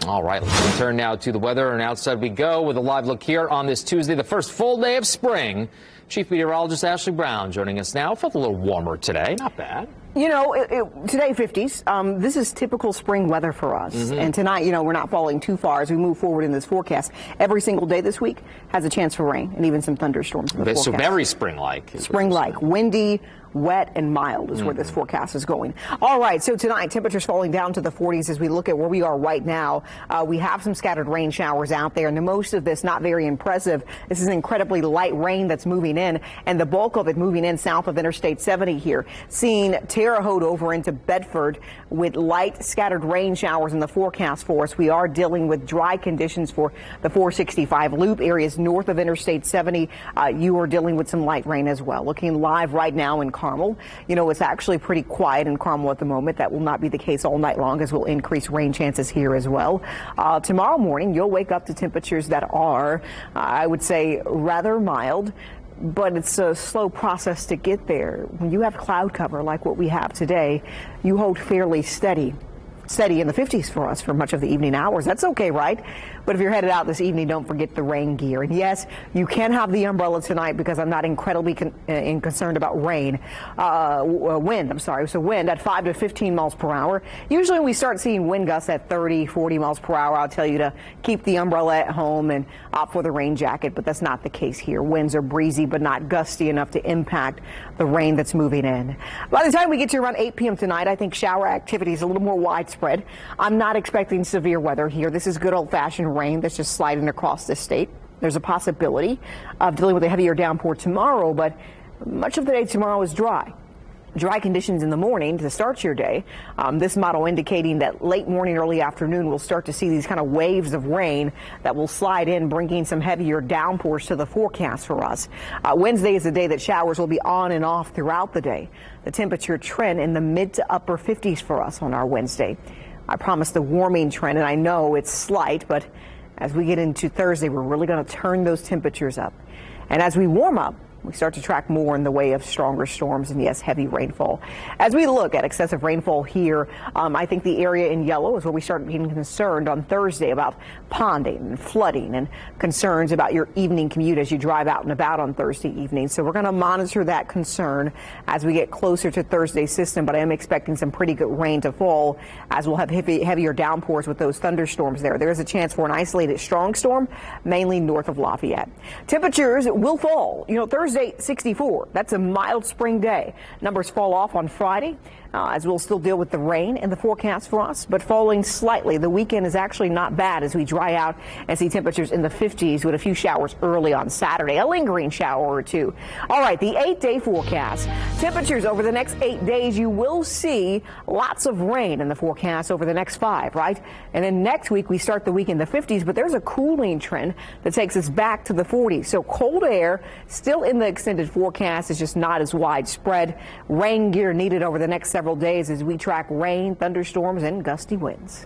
All right, let's turn now to the weather, and outside we go with a live look here on this Tuesday, the first full day of spring. Chief Meteorologist Ashley Brown joining us now. Felt a little warmer today. Not bad. You know, today 50s. This is typical spring weather for us. And tonight, you know, we're not falling too far as we move forward in this forecast. Every single day this week has a chance for rain and even some thunderstorms in the forecast. So very spring-like. Spring-like, windy, wet and mild is where this forecast is going. All right, so tonight temperatures falling down to the 40s as we look at where we are right now. We have some scattered rain showers out there, and most of this not very impressive. This is incredibly light rain that's moving in, and the bulk of it moving in south of Interstate 70 here. Seeing Terre Haute over into Bedford with light scattered rain showers in the forecast for us. We are dealing with dry conditions for the 465 loop areas north of Interstate 70. You are dealing with some light rain as well. Looking live right now in Carmel. You know, it's actually pretty quiet in Carmel at the moment. That will not be the case all night long, as we'll increase rain chances here as well. Tomorrow morning, you'll wake up to temperatures that are, I would say, rather mild. But it's a slow process to get there. When you have cloud cover like what we have today, you hold fairly steady in the 50s for us for much of the evening hours. That's okay, right? But if you're headed out this evening, don't forget the rain gear. And yes, you can have the umbrella tonight because I'm not incredibly concerned about wind. So wind at 5 to 15 miles per hour. Usually when we start seeing wind gusts at 30, 40 miles per hour, I'll tell you to keep the umbrella at home and opt for the rain jacket, but that's not the case here. Winds are breezy but not gusty enough to impact the rain that's moving in. By the time we get to around 8 p.m. tonight, I think shower activity is a little more widespread. I'm not expecting severe weather here. This is good old-fashioned rain that's just sliding across the state. There's a possibility of dealing with a heavier downpour tomorrow, but much of the day tomorrow is dry. Dry conditions in the morning to start your day. This model indicating that late morning, early afternoon, we'll start to see these kind of waves of rain that will slide in, bringing some heavier downpours to the forecast for us. Wednesday is the day that showers will be on and off throughout the day. The temperature trend in the mid to upper 50s for us on our Wednesday. I promised the warming trend, and I know it's slight, but as we get into Thursday, we're really going to turn those temperatures up. And as we warm up, we start to track more in the way of stronger storms and, yes, heavy rainfall. As we look at excessive rainfall here, I think the area in yellow is where we start being concerned on Thursday about ponding and flooding and concerns about your evening commute as you drive out and about on Thursday evening. So we're going to monitor that concern as we get closer to Thursday's system, but I am expecting some pretty good rain to fall as we'll have heavier downpours with those thunderstorms there. There is a chance for an isolated strong storm, mainly north of Lafayette. Temperatures will fall. You know, Thursday, 64. That's a mild spring day. Numbers fall off on Friday as we'll still deal with the rain in the forecast for us, but falling slightly. The weekend is actually not bad as we dry out and see temperatures in the 50s with a few showers early on Saturday, a lingering shower or two. All right, the 8-day forecast. Temperatures over the next 8 days, you will see lots of rain in the forecast over the next 5, right? And then next week, we start the week in the 50s, but there's a cooling trend that takes us back to the 40s. So cold air still in the extended forecast is just not as widespread. Rain gear needed over the next several days as we track rain, thunderstorms, and gusty winds.